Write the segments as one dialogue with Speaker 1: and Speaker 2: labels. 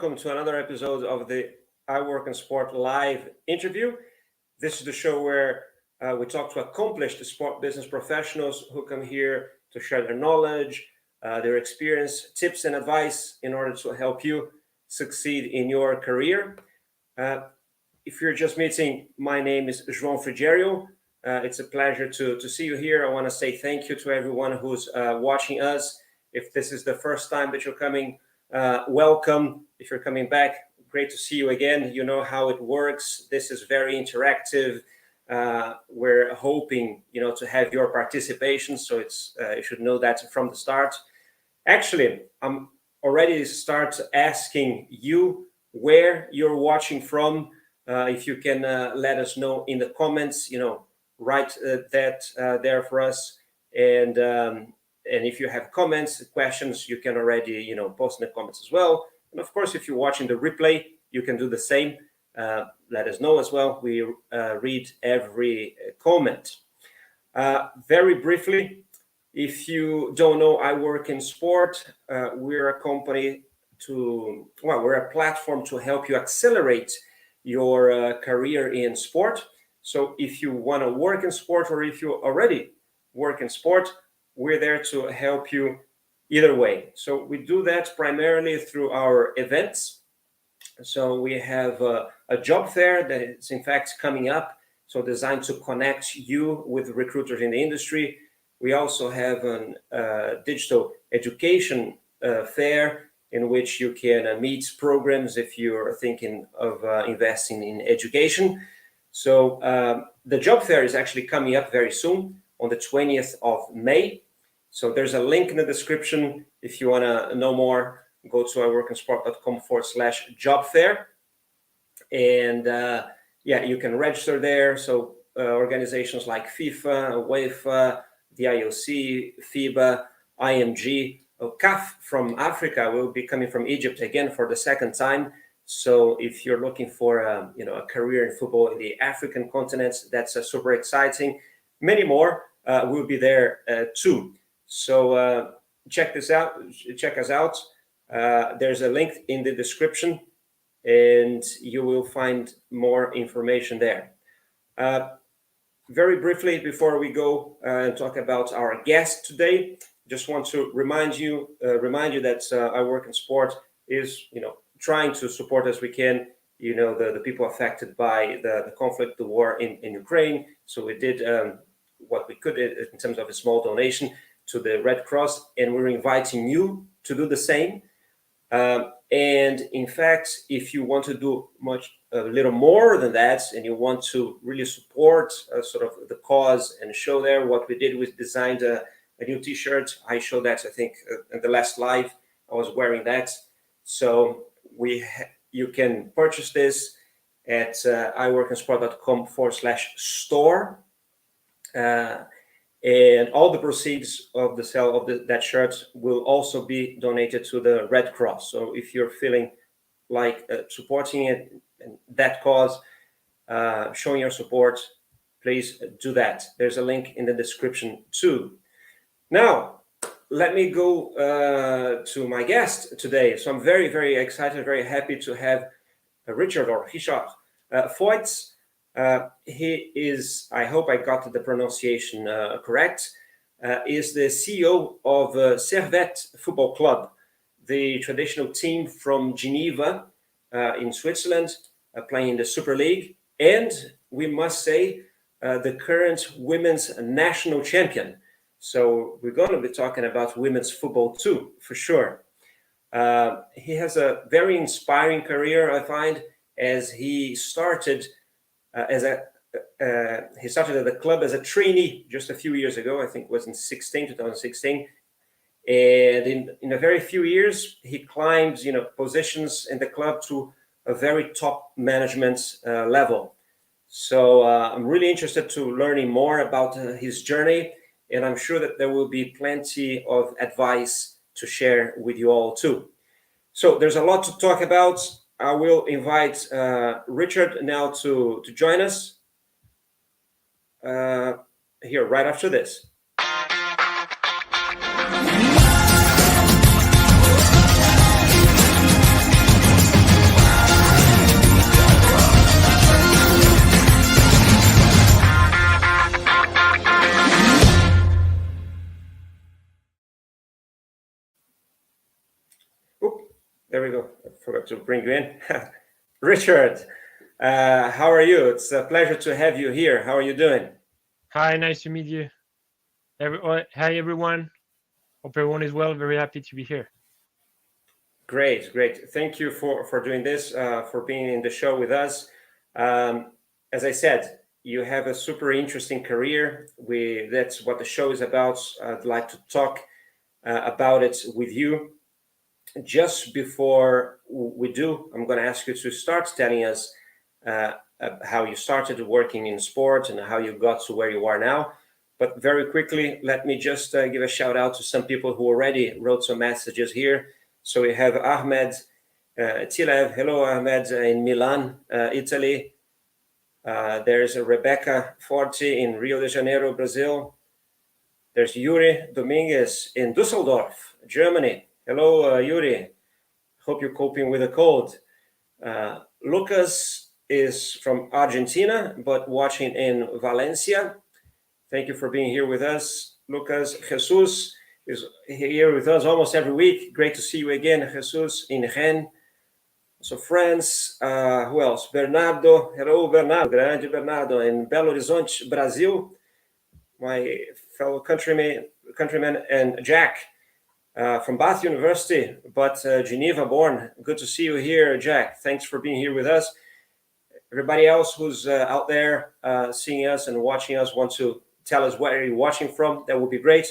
Speaker 1: welcome to another episode of the iWorkinSport live interview. This is the show where we talk to accomplished sport business professionals who come here to share their knowledge, their experience, tips and advice in order to help you succeed in your career. If you're just meeting, my name is João Frigerio. It's a pleasure to see you here. I want to say thank you to everyone who's watching us. If this is the first time that you're coming, welcome. If you're coming back, great to see you again. You know how it works. This is very interactive. We're hoping, to have your participation. So it's you should know that from the start. Actually, I'm already start asking you where you're watching from. If you can let us know in the comments, write that there for us. And if you have comments, questions, you can already, post in the comments as well. And of course, if you're watching the replay, you can do the same. Let us know as well. We read every comment. Very briefly, if you don't know, I work in sport. We're a company we're a platform to help you accelerate your career in sport. So if you want to work in sport or if you already work in sport, we're there to help you either way. So we do that primarily through our events. So we have a job fair that is in fact coming up, so designed to connect you with recruiters in the industry. We also have a digital education fair in which you can meet programs if you're thinking of investing in education. So the job fair is actually coming up very soon on the 20th of May. So there's a link in the description. If you want to know more, go to iWorkinSport.com/job fair. And you can register there. So organizations like FIFA, UEFA, the IOC, FIBA, IMG, CAF from Africa will be coming from Egypt again for the second time. So if you're looking for a career in football in the African continent, that's super exciting. Many more will be there too. So check this out. Check us out. There's a link in the description, and you will find more information there. Very briefly, before we go and talk about our guest today, just want to remind you that I Work in Sport is, trying to support as we can, the people affected by the conflict, the war in Ukraine. So we did what we could in terms of a small donation to the Red Cross, and we're inviting you to do the same. And in fact, if you want to do a little more than that, and you want to really support sort of the cause and show there what we did, we designed a new T-shirt. I showed that, I think, in the last live. I was wearing that. So you can purchase this at iWorkinSport.com/store. And all the proceeds of the sale of that shirt will also be donated to the Red Cross. So if you're feeling like supporting it and that cause, showing your support, please do that. There's a link in the description too. Now, let me go to my guest today. So I'm very, very excited, very happy to have Richard Feuz. He is, I hope I got the pronunciation correct, is the CEO of Servette Football Club, the traditional team from Geneva in Switzerland, playing in the Super League, and we must say the current women's national champion. So we're going to be talking about women's football too, for sure. He has a very inspiring career, I find, as he started he started at the club as a trainee just a few years ago. I think it was in 2016. And in a very few years, he climbed, positions in the club to a very top management level. So I'm really interested to learning more about his journey, and I'm sure that there will be plenty of advice to share with you all too. So there's a lot to talk about. I will invite Richard now to join us here right after this. there we go. I forgot to bring you in. Richard, how are you? It's a pleasure to have you here. How are you doing?
Speaker 2: Hi, nice to meet you. Hi, everyone. Hope everyone is well. Very happy to be here.
Speaker 1: Great. Thank you for doing this, for being in the show with us. As I said, you have a super interesting career. That's what the show is about. I'd like to talk about it with you. Just before we do, I'm going to ask you to start telling us how you started working in sport and how you got to where you are now. But very quickly, let me just give a shout out to some people who already wrote some messages here. So we have Ahmed Tilev. Hello, Ahmed, in Milan, Italy. There's Rebecca Forti in Rio de Janeiro, Brazil. There's Yuri Dominguez in Düsseldorf, Germany. Hello, Yuri. Hope you're coping with a cold. Lucas is from Argentina, but watching in Valencia. Thank you for being here with us, Lucas. Jesus is here with us almost every week. Great to see you again, Jesus, in Rennes. So France, who else? Bernardo. Hello, Bernardo. Grande Bernardo in Belo Horizonte, Brazil. My fellow countryman and Jack from Bath University, but Geneva born. Good to see you here, Jack. Thanks for being here with us. Everybody else who's out there seeing us and watching us, want to tell us where you're watching from, that would be great.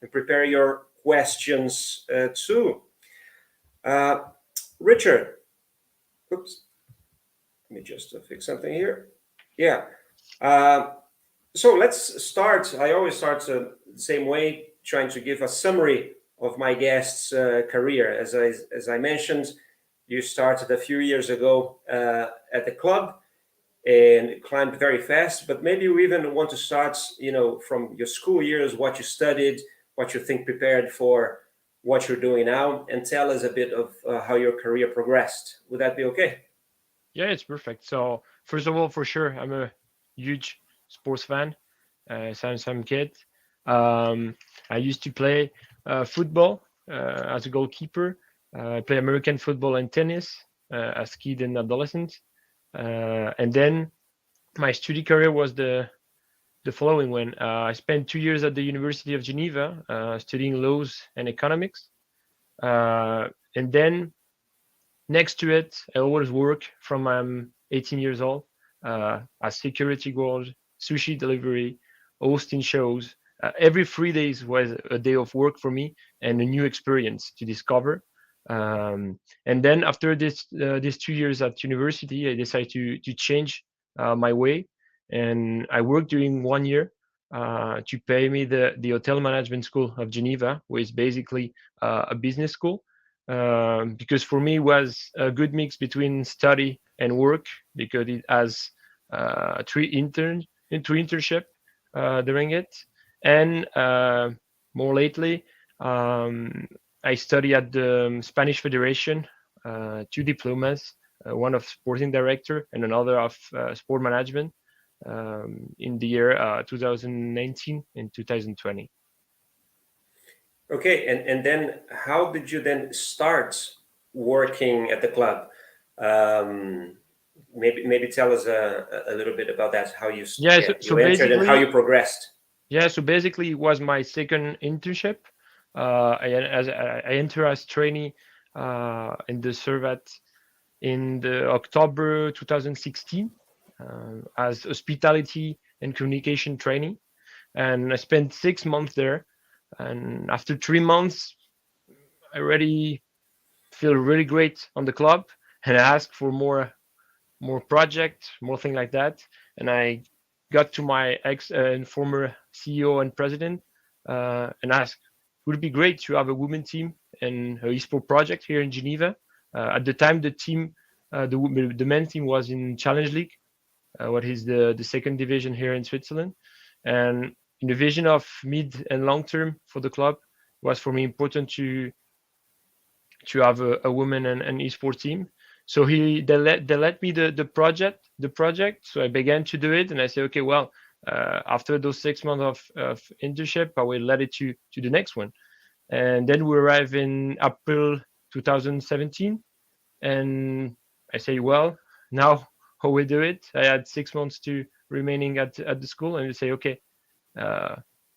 Speaker 1: And prepare your questions too. Richard, oops, let me just fix something here. Yeah. So let's start. I always start the same way, trying to give a summary of my guest's career. As I mentioned, you started a few years ago at the club and climbed very fast. But maybe you even want to start, from your school years, what you studied, what you think prepared for what you're doing now, and tell us a bit of how your career progressed. Would that be okay?
Speaker 2: Yeah, it's perfect. So first of all, for sure, I'm a huge sports fan since I'm a kid. I used to play football as a goalkeeper. I play American football and tennis as kid and adolescent. And then my study career was the following when I spent 2 years at the University of Geneva studying laws and economics. And then next to it, I always work from I'm 18 years old as security guard, sushi delivery, hosting shows. Every 3 days was a day of work for me and a new experience to discover. And then after these 2 years at university, I decided to change my way, and I worked during 1 year to pay me the hotel management school of Geneva, which is basically a business school. Because for me it was a good mix between study and work, because it has three internship during it, and more lately I study at the Spanish Federation, 2 diplomas, one of sporting director and another of sport management, in the year 2019 and 2020.
Speaker 1: Okay, and then how did you then start working at the club? Maybe tell us a little bit about that. How you
Speaker 2: Yeah, so
Speaker 1: you entered and how you progressed.
Speaker 2: Yeah, so basically it was my second internship. I entered as trainee in the Servette in the October 2016 as hospitality and communication trainee, and I spent 6 months there. And after 3 months, I already feel really great on the club, and I asked for more project, more thing like that. And I got to my ex and former CEO and president and asked, would it be great to have a women team and a esport project here in Geneva? At the time, the team, the men's team was in Challenge League, what is the second division here in Switzerland. And in the vision of mid and long term for the club, it was for me important to have a women and esport team. So they let me the project. So I began to do it, and I said, okay, well, after those 6 months of internship, I will let it to the next one. And then we arrive in April 2017, And I say, well, now how we do it? I had 6 months to remaining at the school, and they say, okay,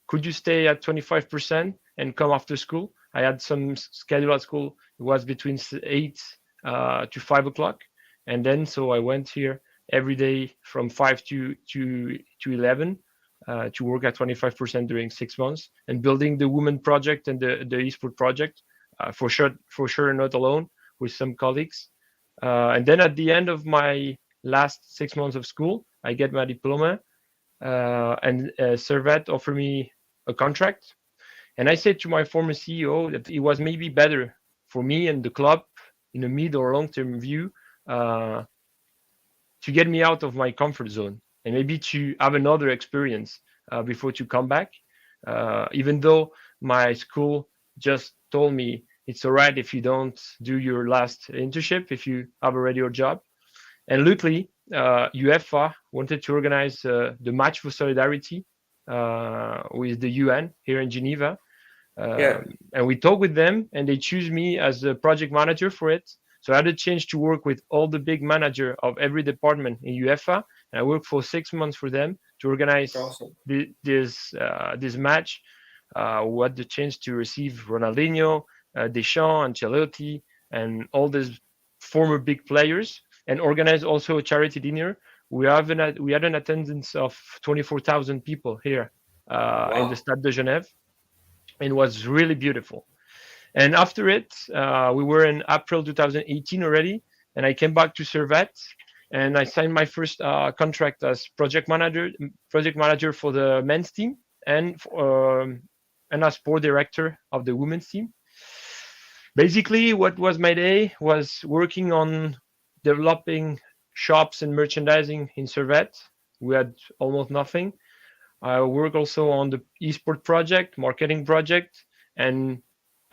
Speaker 2: could you stay at 25% and come after school? I had some schedule at school. It was between 8 to 5 o'clock. And then, so I went here every day from 5 to 11 to work at 25% during 6 months and building the women project and the esport project. For sure, not alone, with some colleagues. And then at the end of my last 6 months of school, I get my diploma, and Servette offered me a contract. And I said to my former CEO that it was maybe better for me and the club in a mid or long term view to get me out of my comfort zone and maybe to have another experience before to come back. Even though my school just told me it's all right if you don't do your last internship, if you have already your job. And luckily, UEFA wanted to organize the Match for Solidarity with the UN here in Geneva. And we talked with them, and they choose me as a project manager for it. So I had a chance to work with all the big manager of every department in UEFA, and I worked for 6 months for them to organize this match. We had the chance to receive Ronaldinho, Deschamps, Ancelotti, and all these former big players, and organize also a charity dinner. We had an attendance of 24,000 people here in the Stade de Genève. It was really beautiful. And after it, we were in April 2018 already, and I came back to Servette, and I signed my first contract as project manager for the men's team, and as sport director of the women's team. Basically, what was my day was working on developing shops and merchandising in Servette. We had almost nothing. I work also on the esport project, marketing project, and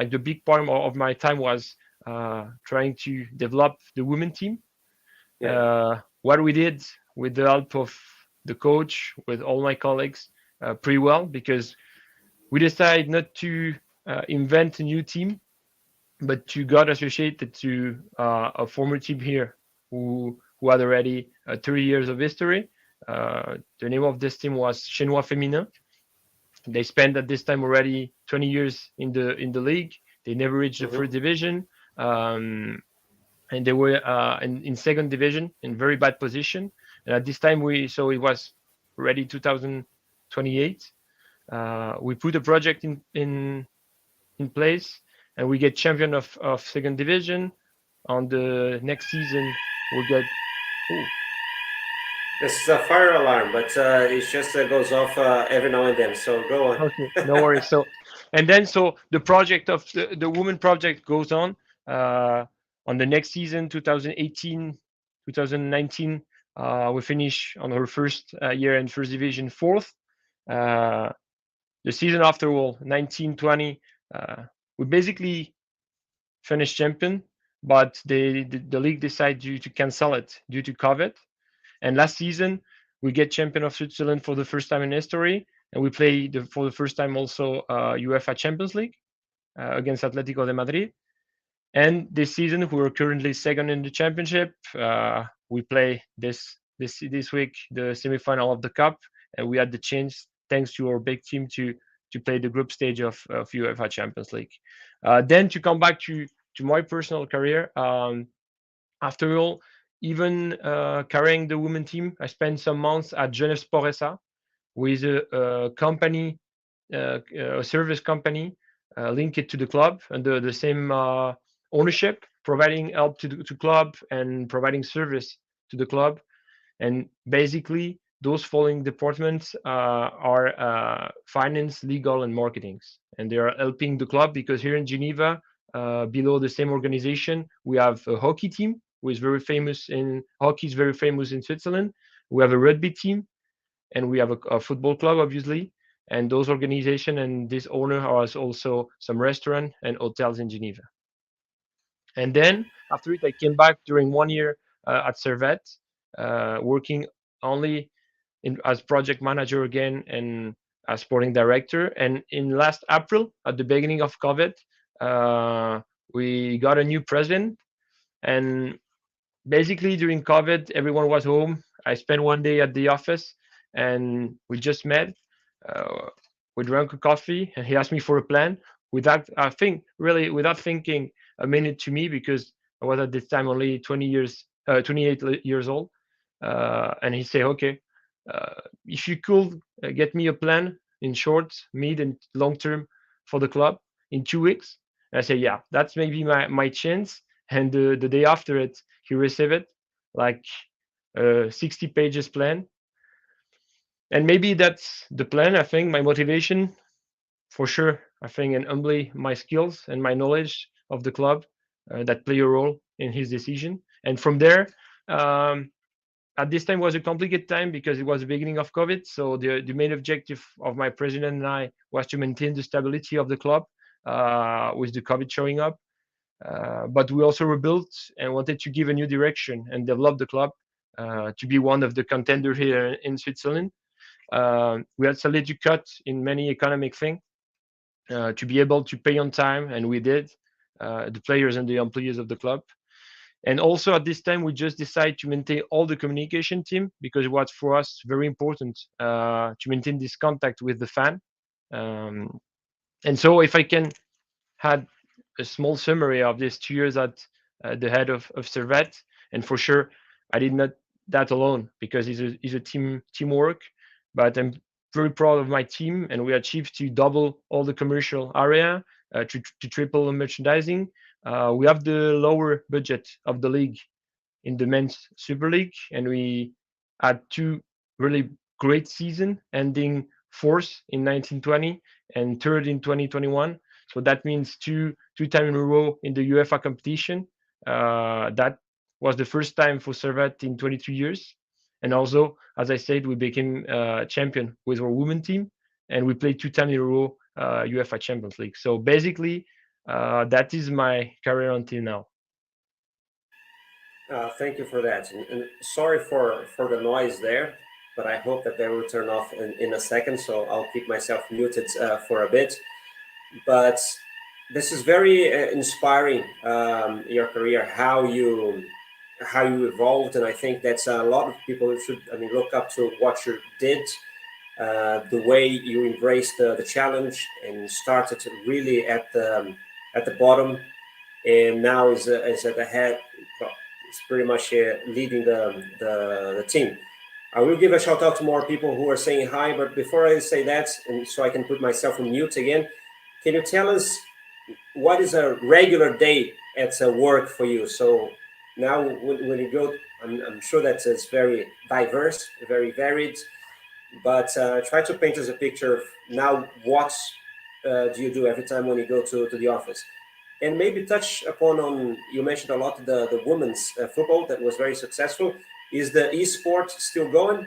Speaker 2: like the big part of my time was trying to develop the women team. What we did with the help of the coach, with all my colleagues, pretty well, because we decided not to invent a new team, but to got associated to a former team here who had already 30 years of history. The name of this team was Chênois Féminin. They spent at this time already 20 years in the league. They never reached the first division, and they were in second division in very bad position. And at this time, it was already 2028. We put a project in place, and we get champion of second division. On the next season, we'll get.
Speaker 1: This is a fire alarm, but it just goes off every now and then. So go on.
Speaker 2: Okay, no worries. So the project of the women project goes on. On the next season, 2018, 2019, we finish on our first year in first division, fourth. The season after, 1920, we basically finished champion, but the league decided to cancel it due to COVID. And last season, we get champion of Switzerland for the first time in history, and we play for the first time also UEFA Champions League against Atletico de Madrid. And this season, we are currently second in the championship. We play this week the semi-final of the cup, and we had the chance, thanks to our big team, to play the group stage of UEFA Champions League. Then to come back to my personal career, after all, even carrying the women team, I spent some months at Genève Sport SA with a company, a service company linked to the club under the same ownership, providing help to club and providing service to the club. And basically, those following departments are finance, legal, and marketing. And they are helping the club because here in Geneva, below the same organization, we have a hockey team, who is very famous in hockey, is very famous in Switzerland. We have a rugby team, and we have a football club, obviously. And those organizations and this owner has also some restaurant and hotels in Geneva. And then after it, I came back during 1 year at Servette, working only as project manager again and as sporting director. And in last April, at the beginning of COVID, we got a new president. And basically during COVID, everyone was home. I spent one day at the office, and we just met. Uh, we drank a coffee, and he asked me for a plan without thinking a minute to me, because I was at this time only 28 years old. And he said, okay, if you could get me a plan in short, mid, and long term for the club in 2 weeks. And I say, yeah, that's maybe my chance. And the day after it, he received it, like a 60 pages plan. And maybe that's the plan. I think my motivation, for sure, I think, and humbly my skills and my knowledge of the club that play a role in his decision. And from there, um, at this time was a complicated time because it was the beginning of COVID. So the main objective of my president and I was to maintain the stability of the club with the COVID showing up. But we also rebuilt and wanted to give a new direction and develop the club to be one of the contenders here in Switzerland. We had started to cut in many economic things to be able to pay on time, and we did, the players and the employees of the club. And also at this time, we just decided to maintain all the communication team, because it was for us very important to maintain this contact with the fan. Um, and so if I can had a small summary of these 2 years at the head of Servette, and for sure I did not that alone, because it's a teamwork. But I'm very proud of my team, and we achieved to double all the commercial area, to triple the merchandising. We have the lower budget of the league in the men's Super League, and we had two really great season, ending fourth in 1920 and third in 2021. So that means two times in a row in the UEFA competition. That was the first time for Servette in 22 years. And also, as I said, we became champion with our women team, and we played two times in a row UEFA Champions League. So basically, that is my career until now.
Speaker 1: Thank you for that. And sorry for the noise there, but I hope that they will turn off in a second. So I'll keep myself muted for a bit. But this is very inspiring, your career, how you evolved, and I think that's a lot of people should, I mean, look up to what you did, the way you embraced the challenge and started really at the bottom, and now is at the head. Well, it's pretty much leading the team. I will give a shout out to more people who are saying hi, but before I say that, and so I can put myself on mute again, can you tell us what is a regular day at work for you? So now when you go, I'm sure that it's very diverse, very varied, but try to paint us a picture of now what do you do every time when you go to the office? And maybe touch upon you mentioned a lot the women's football that was very successful. Is the esport still going?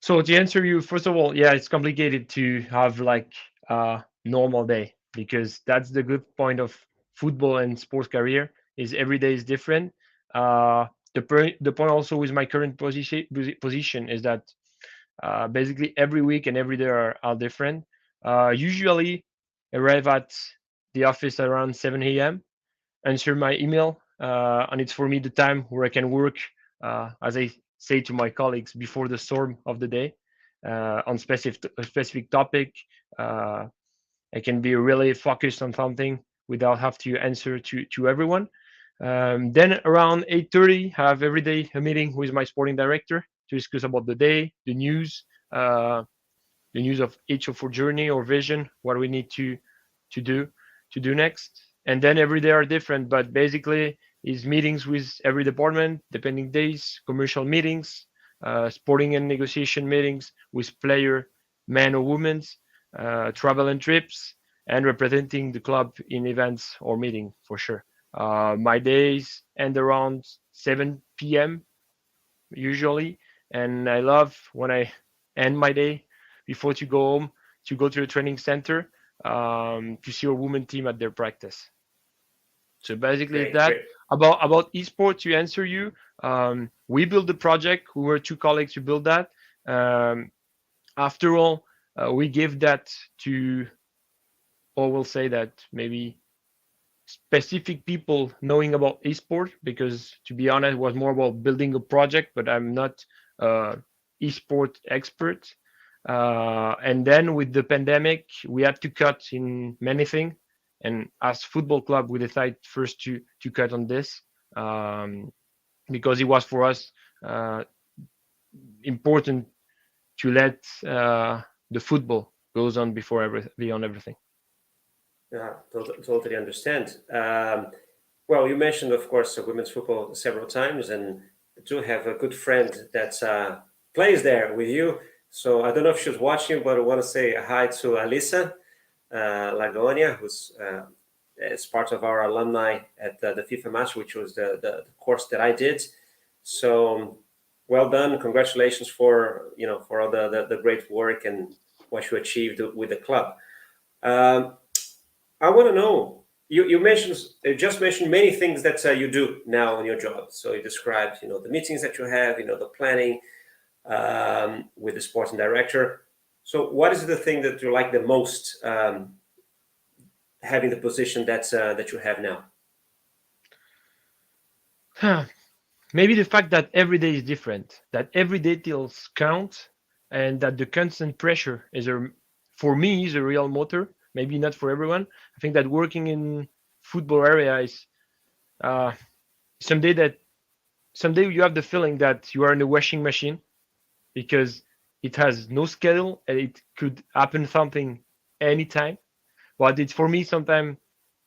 Speaker 2: So to answer you, first of all, yeah, it's complicated to have like a normal day, because that's the good point of football and sports career is every day is different. The point also with my current position is that basically every week and every day are different. Usually arrive at the office around 7 a.m., answer my email, and it's for me the time where I can work, as I say to my colleagues, before the storm of the day, on a specific topic. I can be really focused on something without have to answer to everyone. Then around 8:30, have every day a meeting with my sporting director to discuss about the day, uh, the news of each of our journey or vision, what we need to do next. And then every day are different, but basically is meetings with every department, depending days, commercial meetings, sporting and negotiation meetings with player, men or women, travel and trips, and representing the club in events or meeting for sure. My days end around 7 p.m. usually, and I love when I end my day before to go home to go to the training center to see our women team at their practice. So basically
Speaker 1: Great,
Speaker 2: that
Speaker 1: great.
Speaker 2: about esports. To answer you, we built the project. We were two colleagues who built that. After all, we give that to, or we'll say that maybe specific people knowing about esport, because to be honest, it was more about building a project, but I'm not esport expert. And then with the pandemic, we had to cut in many things. And as football club, we decided first to cut on this, because it was for us important to let the football goes on beyond everything.
Speaker 1: Yeah, totally understand. Well, you mentioned, of course, women's football several times, and I do have a good friend that plays there with you. So I don't know if she's watching, but I want to say hi to Alisa Lagonia, who's is part of our alumni at the FIFA match, which was the course that I did. So well done, congratulations for for all the great work and what you achieved with the club. I want to know, you just mentioned many things that you do now in your job. So you described the meetings that you have, the planning with the sporting director. So what is the thing that you like the most, having the position that you have now?
Speaker 2: Maybe the fact that every day is different, that every details count, and that the constant pressure for me is a real motor. Maybe not for everyone. I think that working in football area is someday you have the feeling that you are in a washing machine, because it has no schedule and it could happen something anytime. But it's for me sometimes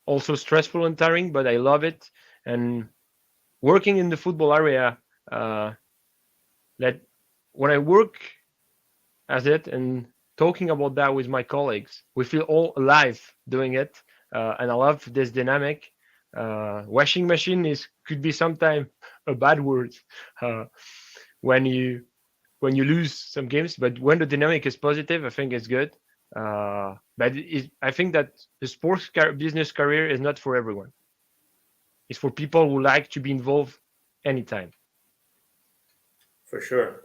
Speaker 2: also stressful and tiring, but I love it. And working in the football area, that when I work as it and talking about that with my colleagues, we feel all alive doing it, and I love this dynamic. Washing machine could be sometimes a bad word when you lose some games, but when the dynamic is positive, I think it's good. But I think that the sports business career is not for everyone. It's for people who like to be involved anytime.
Speaker 1: For sure,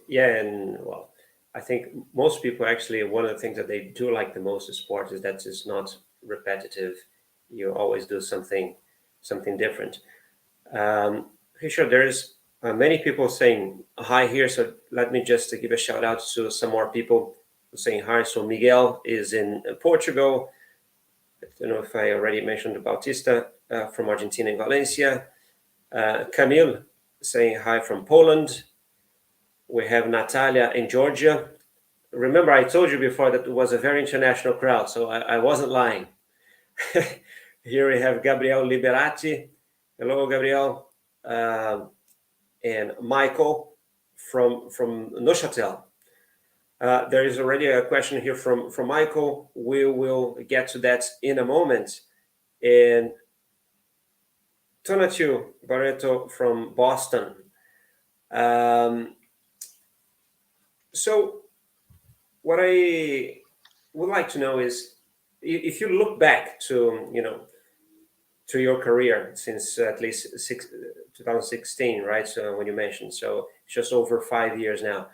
Speaker 1: yeah. And well, I think most people actually, one of the things that they do like the most in sport is that it's not repetitive. You always do something different. Richard, there's many people saying hi here, so let me just give a shout out to some more people saying hi. So Miguel is in Portugal. I don't know if I already mentioned Bautista from Argentina in Valencia. Camille saying hi from Poland. We have Natalia in Georgia. Remember, I told you before that it was a very international crowd, so I wasn't lying. Here we have Gabriel Liberati. Hello, Gabriel. And Michael from Neuchâtel. There is already a question here from Michael. We will get to that in a moment. And Tonatiuh Barreto from Boston. So what I would like to know is, if you look back to to your career since at least 2016, right? So when you mentioned, so just over 5 years now,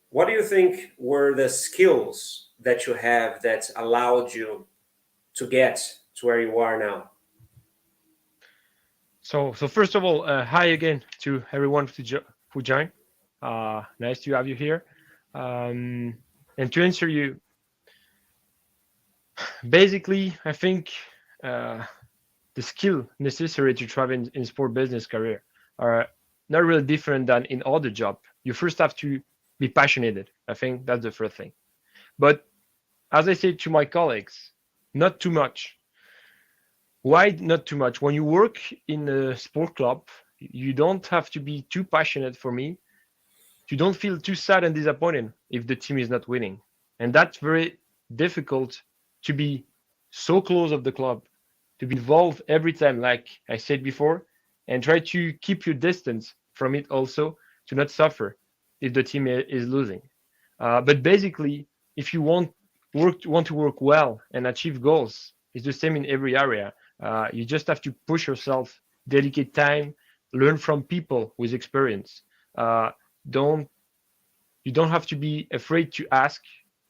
Speaker 1: what do you think were the skills that you have that allowed you to get to where you are now?
Speaker 2: So first of all, hi again to everyone who joined. Nice to have you here. And to answer you, basically, I think the skill necessary to thrive in sport business career are not really different than in other job. You first have to be passionate. I think that's the first thing. But as I said to my colleagues, not too much. Why not too much? When you work in a sport club, you don't have to be too passionate for me. You don't feel too sad and disappointed if the team is not winning. And that's very difficult to be so close of the club, to be involved every time, like I said before, and try to keep your distance from it also, to not suffer if the team is losing. But basically, if you want to work well and achieve goals, it's the same in every area. You just have to push yourself, dedicate time, learn from people with experience. You don't have to be afraid to ask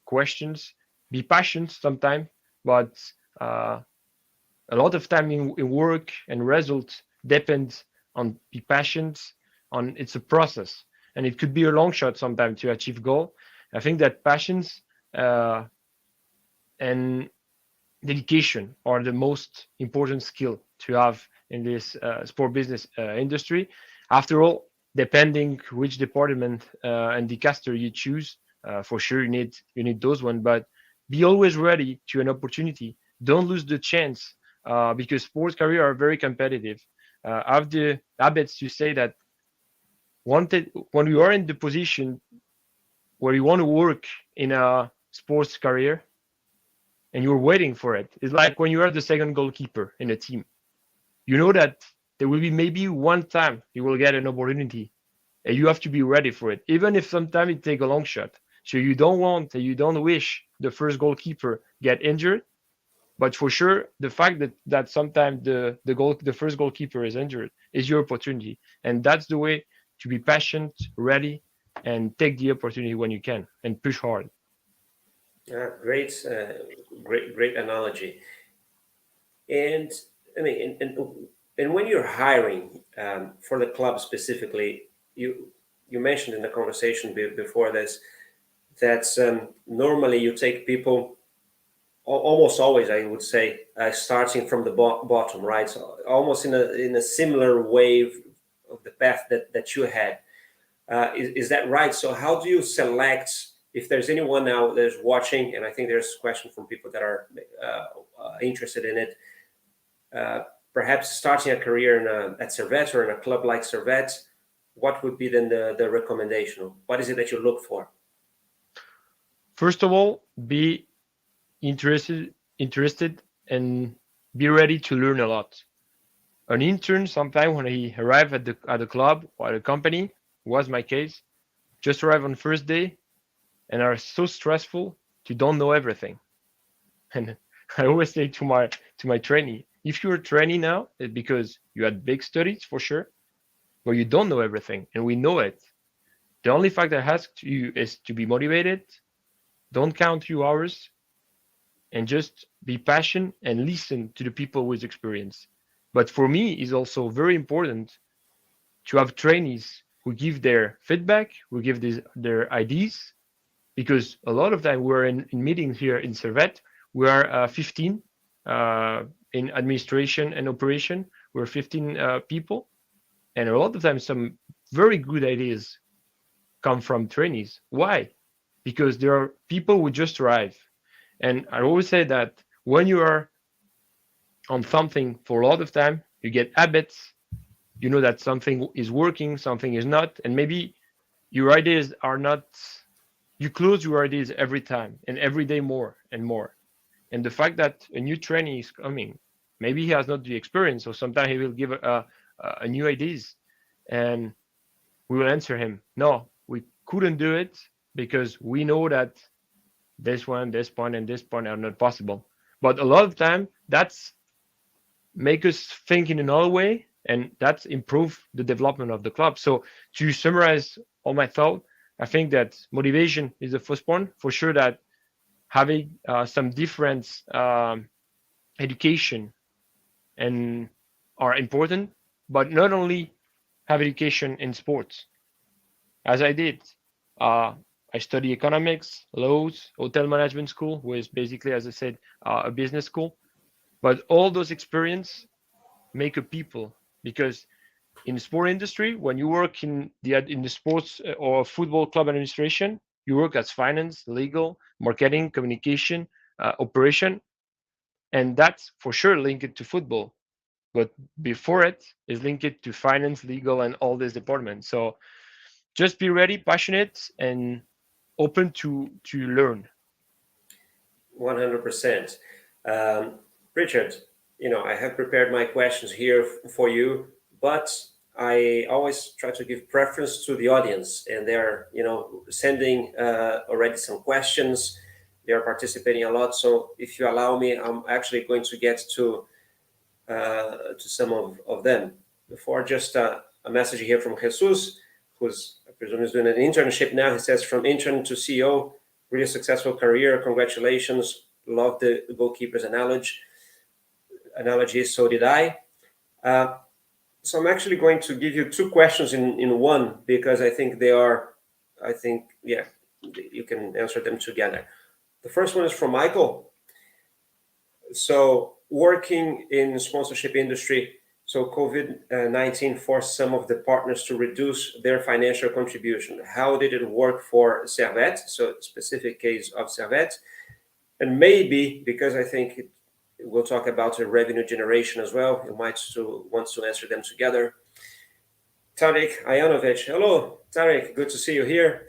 Speaker 2: questions. Be patient sometimes, but a lot of time in work and results depends on the passions, on it's a process, and it could be a long shot sometimes to achieve goal. I think that passions and dedication are the most important skill to have in this sport business industry. After all, depending which department and the caster you choose, for sure you need those one. But be always ready to an opportunity. Don't lose the chance because sports career are very competitive. Have the habits to say that when you are in the position where you want to work in a sports career, and you're waiting for it. It's like when you are the second goalkeeper in a team. You know that there will be maybe one time you will get an opportunity, and you have to be ready for it, even if sometimes it take a long shot. So you don't wish the first goalkeeper get injured, but for sure the fact that sometimes the first goalkeeper is injured is your opportunity, and that's the way to be patient, ready, and take the opportunity when you can and push hard.
Speaker 1: Yeah, great analogy. And I mean, and when you're hiring for the club specifically, you mentioned in the conversation before this that normally you take people almost always, I would say, starting from the bottom, right? So almost in a similar wave of the path that you had. Is that right? So how do you select? If there's anyone now that's watching, and I think there's a question from people that are interested in it, perhaps starting a career at Servette or in a club like Servette, what would be then the recommendation? What is it that you look for?
Speaker 2: First of all, be interested and be ready to learn a lot. An intern, sometimes when he arrived at the club or the company, was my case, just arrive on first day and are so stressful to don't know everything. And I always say to my trainee, if you're a trainee now, it's because you had big studies for sure, but you don't know everything, and we know it. The only fact I ask you is to be motivated, don't count your hours, and just be passionate and listen to the people with experience. But for me, it's also very important to have trainees who give their feedback, who give their ideas, because a lot of time we're in meetings here in Servette, we are 15 in administration and operation. We're 15 people, and a lot of times some very good ideas come from trainees. Why? Because there are people who just arrive. And I always say that when you are on something for a lot of time, you get habits. You know that something is working, something is not, and maybe your ideas are not. You close your ideas every time and every day more and more. And the fact that a new trainee is coming, maybe he has not the experience, or sometimes he will give a new ideas, and we will answer him, no, we couldn't do it because we know that this one, this point, and this point are not possible. But a lot of time, that's make us think in another way, and that's improve the development of the club. So to summarize all my thought, I think that motivation is the first one. For sure that having some different education and are important, but not only have education in sports. As I did, I study economics, laws, hotel management school, which is basically, as I said, a business school. But all those experience make a people, because in the sport industry, when you work in the sports or football club administration, you work as finance, legal, marketing, communication, operation, and that's for sure linked to football. But before it is linked to finance, legal, and all these departments. So just be ready, passionate, and open to learn.
Speaker 1: 100%. Richard, I have prepared my questions here for you, but I always try to give preference to the audience, and they're, sending already some questions. They are participating a lot. So if you allow me, I'm actually going to get to some of them. Before, just a message here from Jesus, who's, I presume, is doing an internship now. He says, from intern to CEO, really successful career. Congratulations. Love the goalkeepers analogy. analogy, so did I. So I'm actually going to give you two questions in one, because I think you can answer them together. The first one is from Michael. So working in the sponsorship industry, so COVID-19 forced some of the partners to reduce their financial contribution. How did it work for Servette? So specific case of Servette. And maybe, because I think we'll talk about the revenue generation as well, you might still want to answer them together. Tarek Ayanovic. Hello, Tarek. Good to see you here.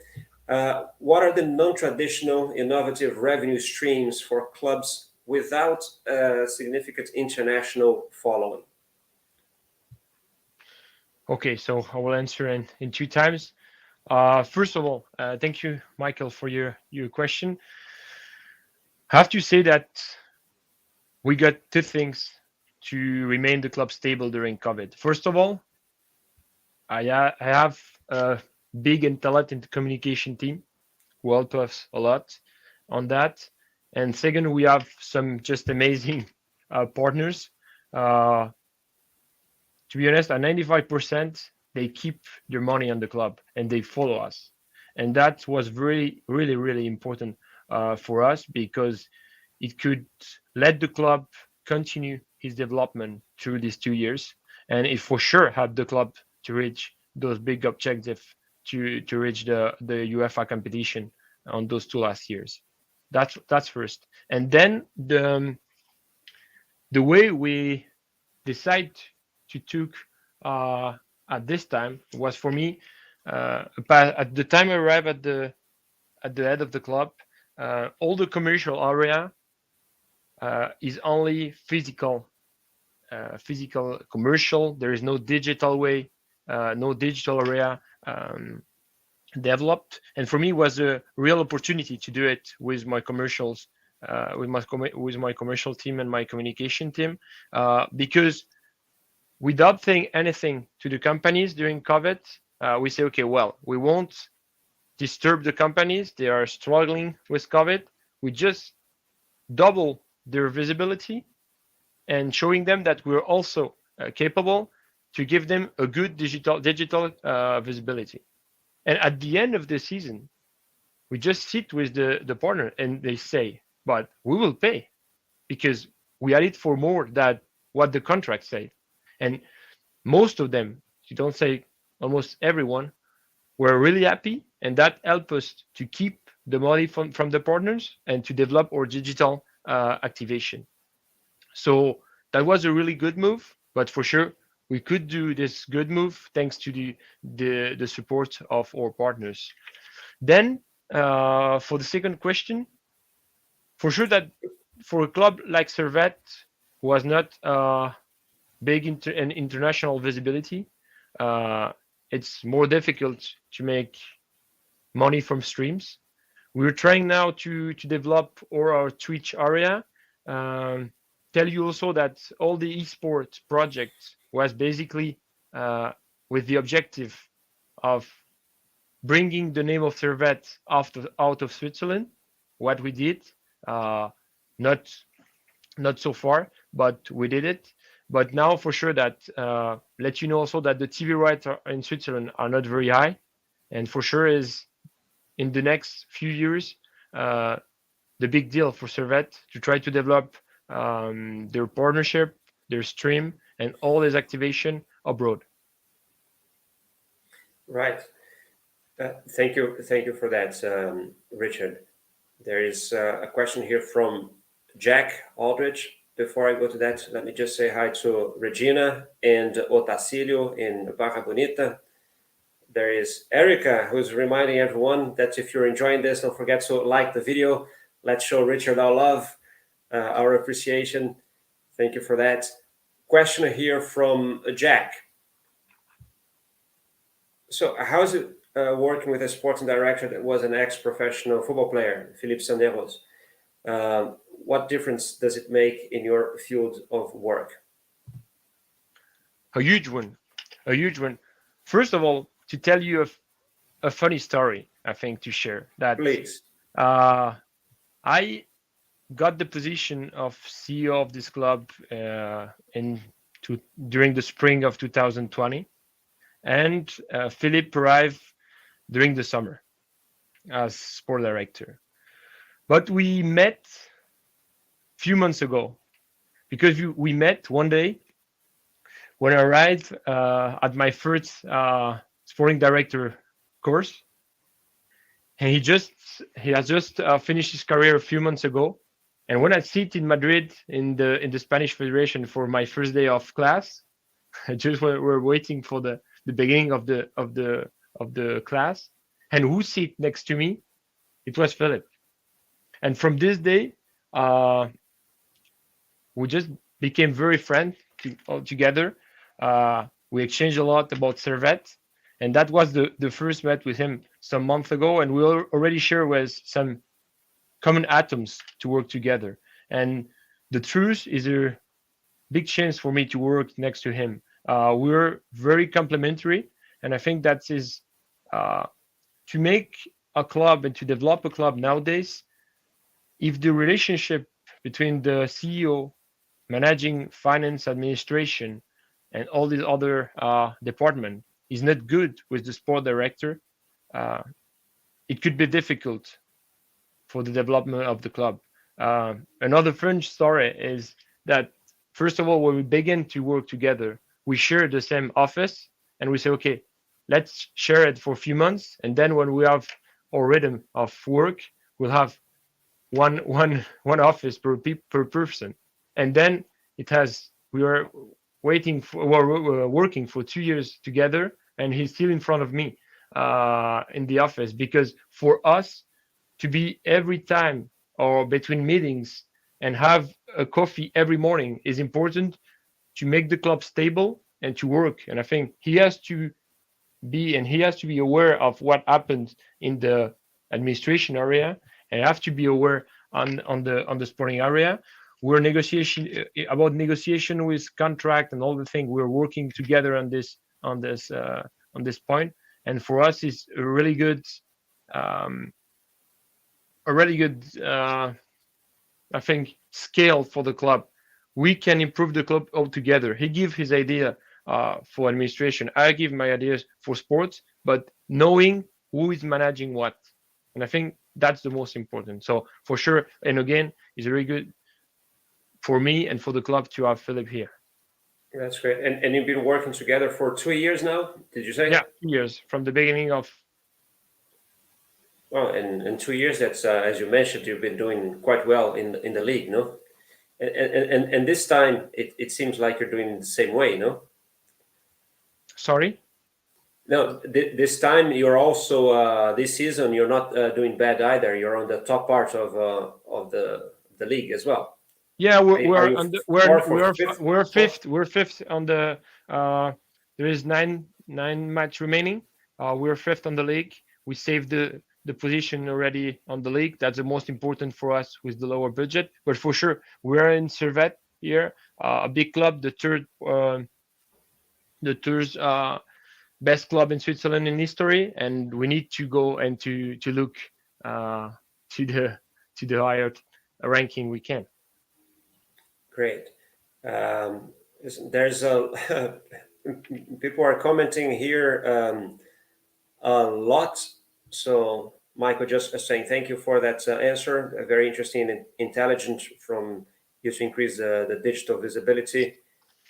Speaker 1: What are the non-traditional innovative revenue streams for clubs without a significant international following?
Speaker 2: Okay, so I will answer in two times. First of all, thank you, Michael, for your question. I have to say that we got two things to remain the club stable during COVID. First of all, I have a big and talented communication team who helped us a lot on that. And second, we have some just amazing partners. To be honest, at 95%, they keep their money on the club and they follow us. And that was really, really, really important for us, because it could let the club continue his development through these 2 years. And it for sure helped the club to reach those big objectives, to reach the UEFA competition on those 2 last years. That's first. And then the way we decide to took at this time was, for me, at the time I arrived at the head of the club, all the commercial area is only physical commercial. There is no digital way, no digital area developed. And for me, it was a real opportunity to do it with my commercials, with my commercial team and my communication team, because without saying anything to the companies during COVID, we say, okay, well, we won't disturb the companies. They are struggling with COVID. We just double their visibility and showing them that we're also capable to give them a good digital visibility. And at the end of the season, we just sit with the partner and they say, but we will pay because we added for more than what the contract said. And most of them, you don't say almost everyone, were really happy. And that helped us to keep the money from the partners and to develop our digital activation. So that was a really good move, but for sure, we could do this good move thanks to the support of our partners. Then for the second question, for sure that for a club like Servette, who has not big international visibility, it's more difficult to make money from streams. We're trying now to develop our Twitch area. Tell you also that all the esports project was basically with the objective of bringing the name of Servette out of Switzerland. What we did, not so far, but we did it. But now for sure that let you know also that the TV rights in Switzerland are not very high, and for sure is in the next few years the big deal for Servette to try to develop their partnership, their stream, and all this activation abroad.
Speaker 1: Right. Thank you for that, Richard. There is a question here from Jack Aldridge. Before I go to that, let me just say hi to Regina and Otacílio in Barra Bonita. There is Erica, who's reminding everyone that if you're enjoying this, don't forget to like the video. Let's show Richard our love, our appreciation. Thank you for that. Question here from Jack. So how is it working with a sporting director that was an ex-professional football player, Philippe Sanderos? What difference does it make in your field of work?
Speaker 2: A huge one. First of all, to tell you a funny story, I think, to share that.
Speaker 1: Please.
Speaker 2: I got the position of CEO of this club during the spring of 2020, and Philippe arrived during the summer as sport director. But we met a few months ago, because we met one day when I arrived at my first sporting director course, and he has just finished his career a few months ago. And when I sit in Madrid in the Spanish Federation for my first day of class, just we're waiting for the beginning of the class, and who sit next to me? It was Philip. And from this day, we just became very friends all together. We exchanged a lot about Servette, and that was the first met with him some month ago, and we already share with some common atoms to work together. And the truth is a big chance for me to work next to him. We're very complementary, and I think that is to make a club and to develop a club nowadays. If the relationship between the CEO, managing finance, administration, and all these other department is not good with the sport director, it could be difficult for the development of the club. Another fun story is that, first of all, when we begin to work together, we share the same office, and we say, okay, let's share it for a few months, and then when we have our rhythm of work, we'll have one office per person, and then we are working for 2 years together, and he's still in front of me in the office, because for us to be every time or between meetings and have a coffee every morning is important to make the club stable and to work. And I think he has to be aware of what happened in the administration area, and have to be aware on the sporting area. We're negotiation with contract and all the things. We're working together on this point, and for us, it's a really good, I think, scale for the club. We can improve the club altogether. He gives his idea for administration. I give my ideas for sports, but knowing who is managing what, and I think that's the most important. So for sure, and again, it's very good for me and for the club to have Philip here.
Speaker 1: That's great. And you've been working together for 2 years now, did you say?
Speaker 2: Yeah, 2 years from the beginning of.
Speaker 1: Well, in 2 years, that's as you mentioned, you've been doing quite well in the league, no? And this time, it seems like you're doing the same way, no?
Speaker 2: Sorry.
Speaker 1: No, this time you're also this season you're not doing bad either. You're on the top part of the league as well.
Speaker 2: Yeah, we're fifth. We're fifth on the. There is nine match remaining. We're fifth on the league. We saved the position already on the league. That's the most important for us with the lower budget. But for sure, we're in Servette here, a big club, the third best club in Switzerland in history, and we need to go and to look to the higher ranking we can.
Speaker 1: Great. There's people are commenting here a lot. So Michael just saying thank you for that answer. Very interesting and intelligent from you to increase the digital visibility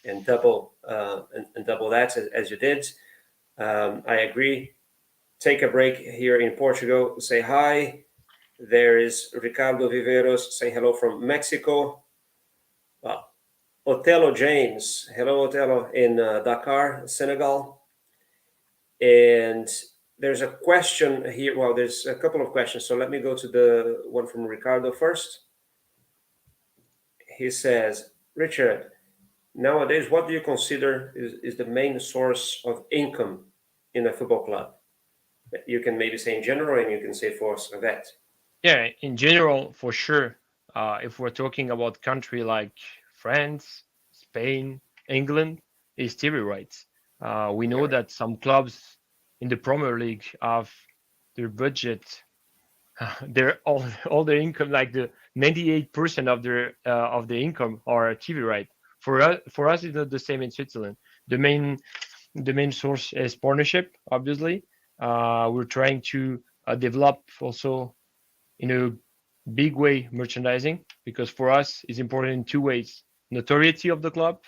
Speaker 1: and double that as you did. I agree. Take a break here in Portugal. Say hi. There is Ricardo Viveros saying hello from Mexico. Otello James. Hello, Otello, in Dakar, Senegal. And there's a question here. Well, there's a couple of questions. So let me go to the one from Ricardo first. He says, Richard, nowadays, what do you consider is the main source of income in a football club? You can maybe say in general, and you can say for Servette.
Speaker 2: Yeah, in general, for sure. If we're talking about country like France, Spain, England, is TV rights. We know that some clubs in the Premier League have their budget, all their income, like the 98% of the income are TV right. For us, it's not the same in Switzerland. The main source is partnership. Obviously, we're trying to develop also in a big way merchandising, because for us it's important in two ways: notoriety of the club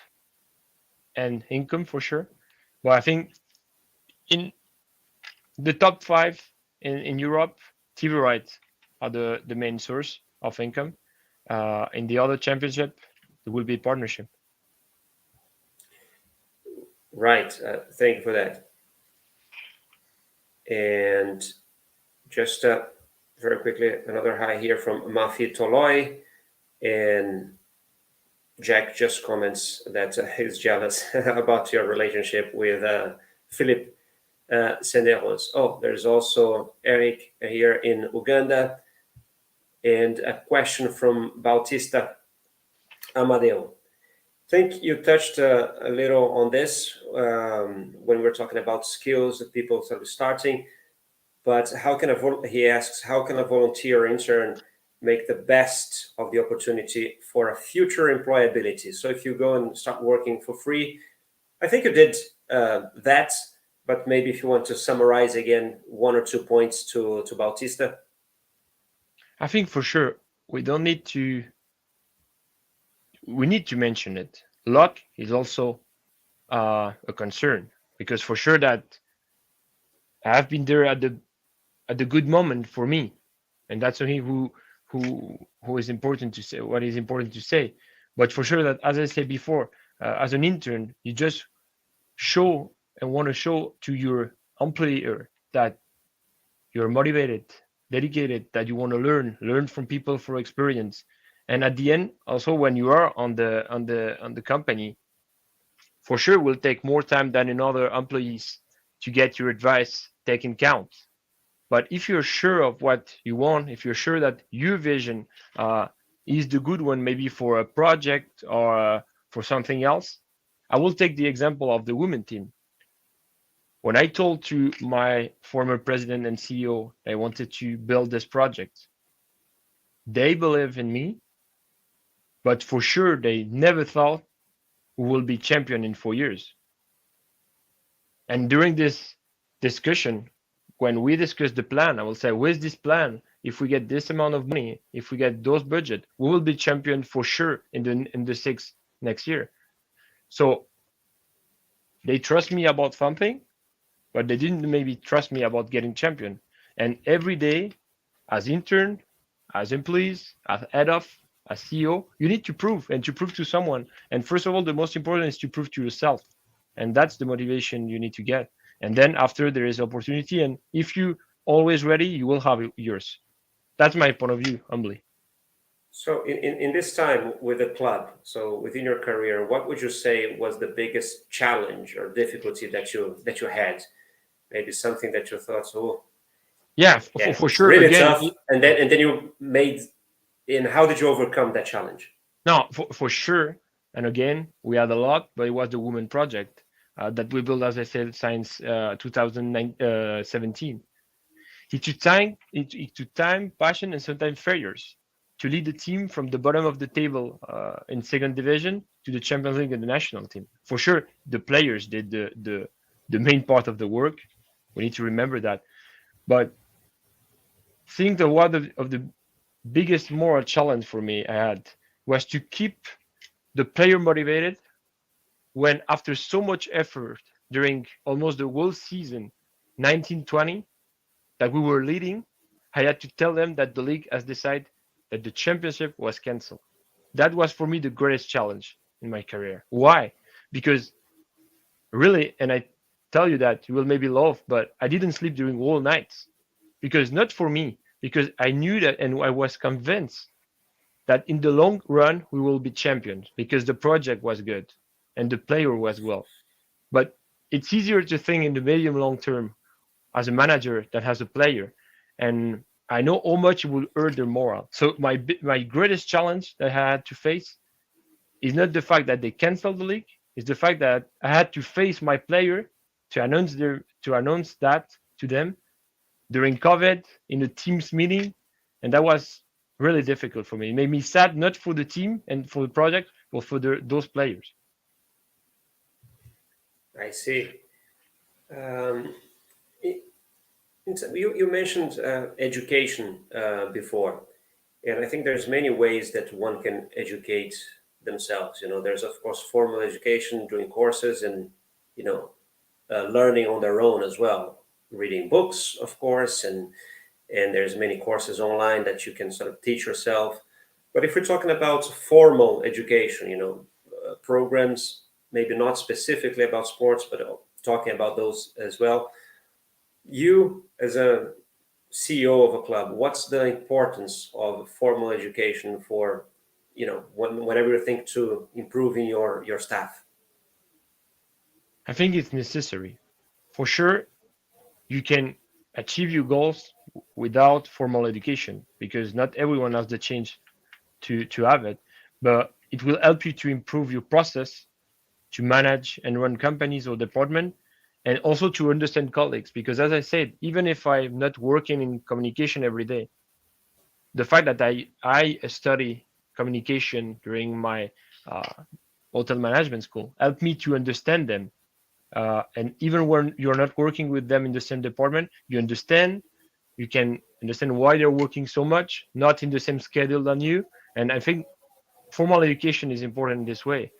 Speaker 2: and income for sure. But I think in the top five in Europe, TV rights are the main source of income. In the other championship, there will be partnership.
Speaker 1: Right. Thank you for that. And just very quickly, another hi here from Mafi Toloi. And Jack just comments that he's jealous about your relationship with Philippe Senderos. Oh, there's also Eric here in Uganda. And a question from Bautista Amadeo. I think you touched a little on this when we were talking about skills that people sort of starting. But he asks, how can a volunteer intern make the best of the opportunity for a future employability? So if you go and start working for free, I think you did that, but maybe if you want to summarize again 1 or 2 points to Bautista.
Speaker 2: I think for sure we need to mention it. Luck is also a concern, because for sure that I have been there at the good moment for me, and that's something who is important to say. What is important to say, but for sure that, as I said before, as an intern, you just show and want to show to your employer that you're motivated, dedicated, that you want to learn from people for experience. And at the end, also when you are on the company, for sure will take more time than in other employees to get your advice taken count. But if you're sure of what you want, if you're sure that your vision is the good one, maybe for a project or for something else, I will take the example of the women team. When I told to my former president and CEO I wanted to build this project, they believe in me, but for sure they never thought we will be champion in 4 years. And during this discussion, when we discuss the plan, I will say, with this plan, if we get this amount of money, if we get those budget, we will be champion for sure in the six next year. So they trust me about something, but they didn't maybe trust me about getting champion. And every day, as intern, as employees, as head of, as CEO, you need to prove to someone. And first of all, the most important is to prove to yourself. And that's the motivation you need to get. And then after, there is opportunity. And if you always ready, you will have yours. That's my point of view, humbly.
Speaker 1: So in this time with the club, so within your career, what would you say was the biggest challenge or difficulty that you had? Maybe something that you thought,
Speaker 2: for sure,
Speaker 1: really
Speaker 2: again,
Speaker 1: tough, and then you made. And how did you overcome that challenge?
Speaker 2: No, for sure. And again, we had a lot, but it was the women project that we built, as I said, since 2017. It took time, passion, and sometimes failures to lead the team from the bottom of the table in second division to the Champions League and the national team. For sure, the players did the main part of the work. We need to remember that. But I think that one of the biggest moral challenge for me I had was to keep the player motivated when, after so much effort during almost the whole season 1920 that we were leading, I had to tell them that the league has decided that the championship was cancelled. That was for me the greatest challenge in my career. Why? Because really, and I tell you that you will maybe laugh, but I didn't sleep during whole nights, because not for me, because I knew that, and I was convinced that in the long run we will be champions, because the project was good and the player was well. But it's easier to think in the medium long term as a manager that has a player, and I know how much it will hurt their morale. So my greatest challenge that I had to face is not the fact that they canceled the league, it's the fact that I had to face my player to announce that to them during COVID in a Teams meeting, and that was really difficult for me. It made me sad, not for the team and for the project, but for those players.
Speaker 1: I see. You mentioned education before, and I think there's many ways that one can educate themselves. There's of course formal education, doing courses, and learning on their own as well, reading books, of course, and there's many courses online that you can sort of teach yourself. But if we're talking about formal education, programs, maybe not specifically about sports, but talking about those as well, you as a CEO of a club, what's the importance of formal education for, whenever you think to improving your staff?
Speaker 2: I think it's necessary. For sure, you can achieve your goals without formal education because not everyone has the chance to have it, but it will help you to improve your process, to manage and run companies or department, and also to understand colleagues. Because as I said, even if I'm not working in communication every day, the fact that I study communication during my hotel management school helped me to understand them. And even when you're not working with them in the same department, you can understand why they're working so much, not in the same schedule than you. And I think formal education is important in this way.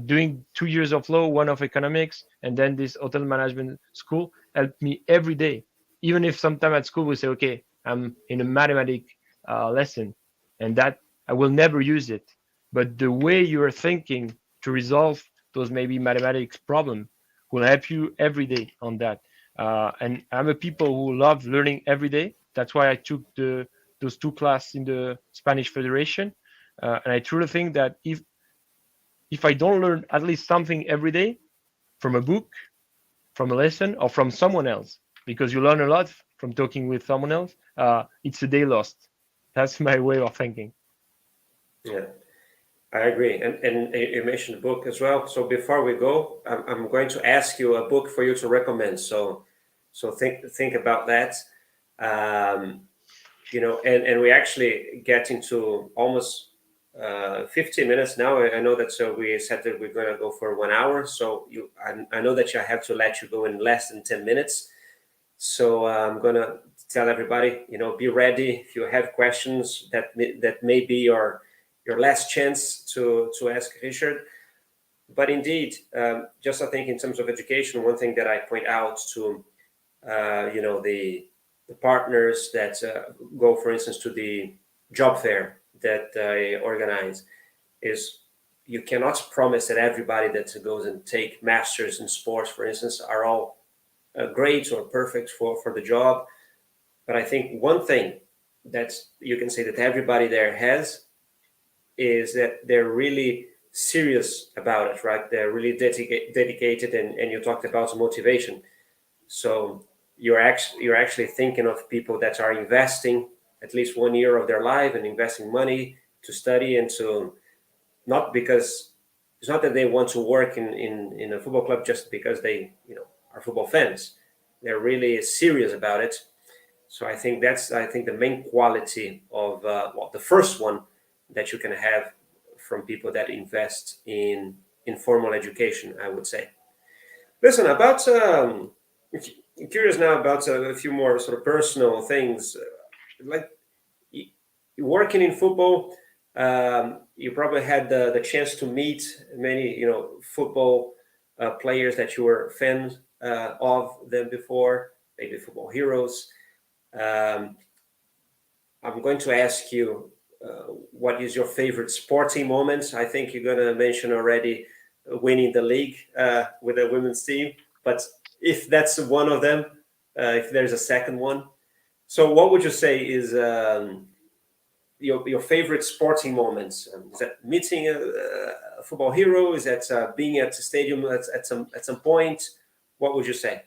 Speaker 2: Doing 2 years of law, one of economics, and then this hotel management school helped me every day. Even if sometime at school we say, okay, I'm in a mathematic lesson, and that I will never use it. But the way you are thinking to resolve those maybe mathematics problem will help you every day on that. And I'm a people who love learning every day. That's why I took those 2 classes in the Spanish Federation. And I truly think that if I don't learn at least something every day from a book, from a lesson, or from someone else, because you learn a lot from talking with someone else, it's a day lost. That's my way of thinking.
Speaker 1: Yeah, I agree. And you mentioned the book as well. So before we go, I'm going to ask you a book for you to recommend. So think about that. And we actually get into almost 15 minutes now. I know that, so we said that we're going to go for 1 hour. So I know that I have to let you go in less than 10 minutes. So I'm going to tell everybody, be ready if you have questions. That may be your last chance to ask Richard. But indeed, just I think in terms of education, one thing that I point out to, the partners that go, for instance, to the job fair that I organize, is you cannot promise that everybody that goes and take masters in sports, for instance, are all great or perfect for the job. But I think one thing that you can say that everybody there has is that they're really serious about it, right? They're really dedicated, and you talked about motivation. So you're actually thinking of people that are investing at least 1 year of their life and investing money to study, and to, not because it's not that they want to work in a football club just because they are football fans. They're really serious about it. So I think that's the main quality of the first one that you can have from people that invest in formal education, I would say. Listen, about I'm curious now about a few more sort of personal things. Like working in football, you probably had the chance to meet many football players that you were fans of them before, maybe football heroes. I'm going to ask you, what is your favorite sporting moment? I think you're going to mention already winning the league with the women's team, but if that's one of them, if there's a second one, so what would you say is your favorite sporting moments? Is that meeting a football hero? Is that being at the stadium at some point? What would you say?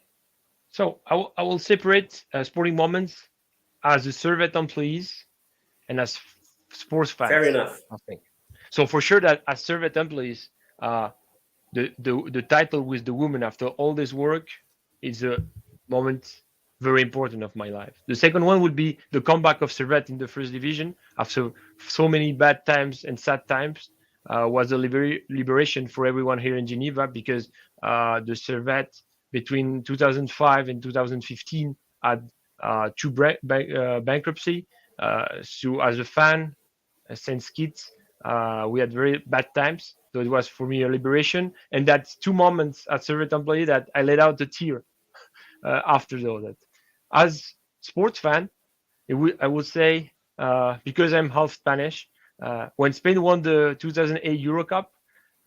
Speaker 2: So I will separate sporting moments as a Servette employees and as sports fans.
Speaker 1: Fair enough.
Speaker 2: I think. So for sure that as Servette employees, the title with the woman after all this work is a moment very important of my life. The second one would be the comeback of Servette in the first division after so many bad times and sad times. Was a liberation for everyone here in Geneva, because the Servette between 2005 and 2015 had two bankruptcy. So as a fan, since kids, we had very bad times. So it was for me a liberation. And that's 2 moments at Servette employee that I let out a tear after all that. As sports fan, I would say, because I'm half Spanish, when Spain won the 2008 Euro Cup,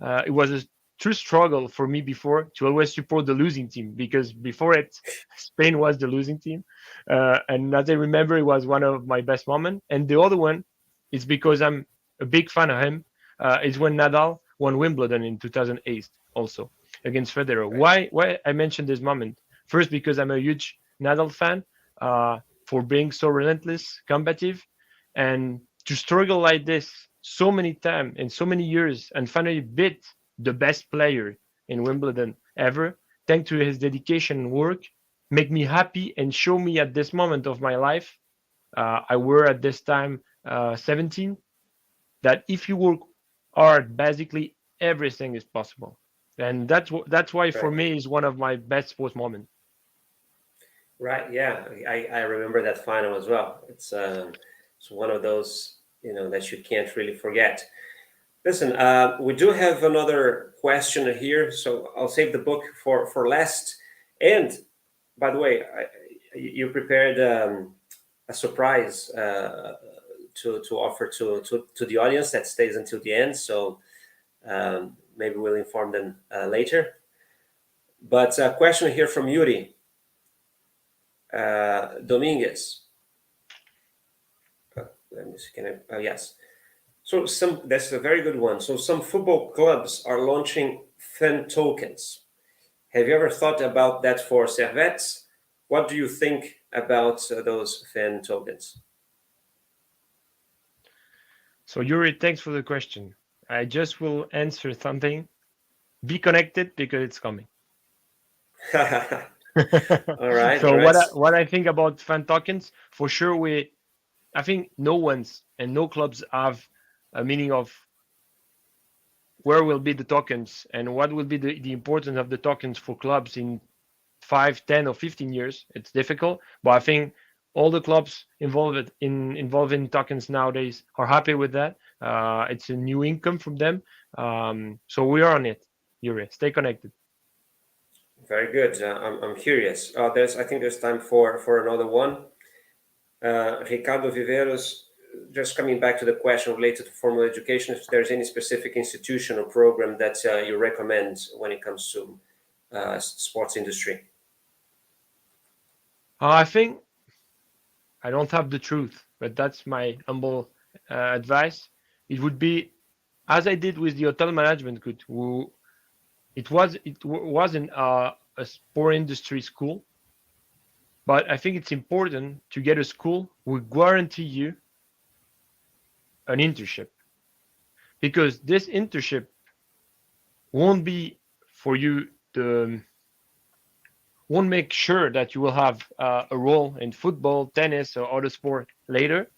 Speaker 2: it was a true struggle for me before to always support the losing team, because before it, Spain was the losing team. And as I remember, it was one of my best moments. And the other one is because I'm a big fan of him, is when Nadal won Wimbledon in 2008 also against Federer. Why I mentioned this moment? First, because I'm a huge Nadal fan, for being so relentless, combative, and to struggle like this so many times in so many years, and finally beat the best player in Wimbledon ever, thanks to his dedication and work, make me happy and show me at this moment of my life, I were at this time 17, that if you work hard, basically everything is possible. And that's why for me is one of my best sports moments.
Speaker 1: Right. Yeah, I remember that final as well. It's one of those, that you can't really forget. Listen, we do have another question here, so I'll save the book for last. And by the way, you prepared a surprise to offer to the audience that stays until the end. So maybe we'll inform them later. But a question here from Yuri Dominguez. Let me see. Yes. So that's a very good one. So some football clubs are launching fan tokens. Have you ever thought about that for Servette? What do you think about those fan tokens?
Speaker 2: So Yuri, thanks for the question. I just will answer something. Be connected, because it's coming.
Speaker 1: All right.
Speaker 2: So
Speaker 1: all right.
Speaker 2: what I think about fan tokens, for sure, I think no one's and no clubs have a meaning of where will be the tokens and what will be the importance of the tokens for clubs in 5, 10, or 15 years. It's difficult, but I think all the clubs involved in tokens nowadays are happy with that. It's a new income from them. So we are on it, Yuri. Stay connected.
Speaker 1: Very good. I'm curious. I think there's time for another one. Ricardo Viveros, just coming back to the question related to formal education, if there's any specific institution or program that you recommend when it comes to sports industry.
Speaker 2: I think I don't have the truth, but that's my humble advice. It would be, as I did with the hotel management could, it wasn't a sport industry school, but I think it's important to get a school who guarantee you an internship, because this internship won't be for you won't make sure that you will have a role in football, tennis, or other sport later,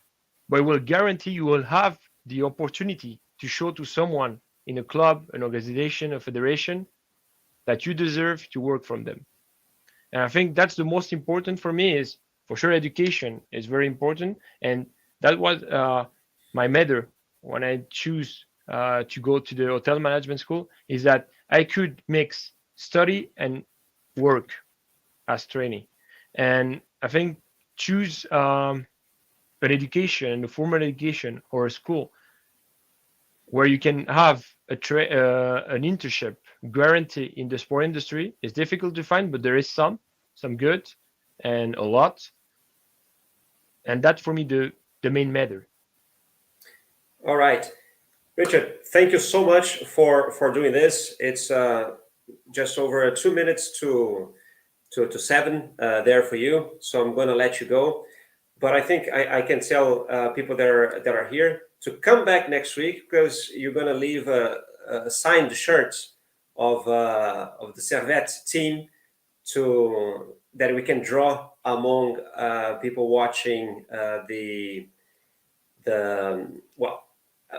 Speaker 2: but it will guarantee you will have the opportunity to show to someone in a club, an organization, a federation, that you deserve to work from them. And I think that's the most important for me. Is for sure education is very important, and that was my matter when I choose to go to the hotel management school, is that I could mix study and work as trainee. And I think choose an education, a formal education, or a school where you can have an internship guarantee in the sport industry is difficult to find, but there is some good, and a lot. And that's for me the main matter.
Speaker 1: All right, Richard, thank you so much for doing this. It's just over 2 minutes to 7 there for you, so I'm going to let you go. But I think I can tell people that are here to come back next week, because you're going to leave a signed shirt of the Servette team that we can draw among people watching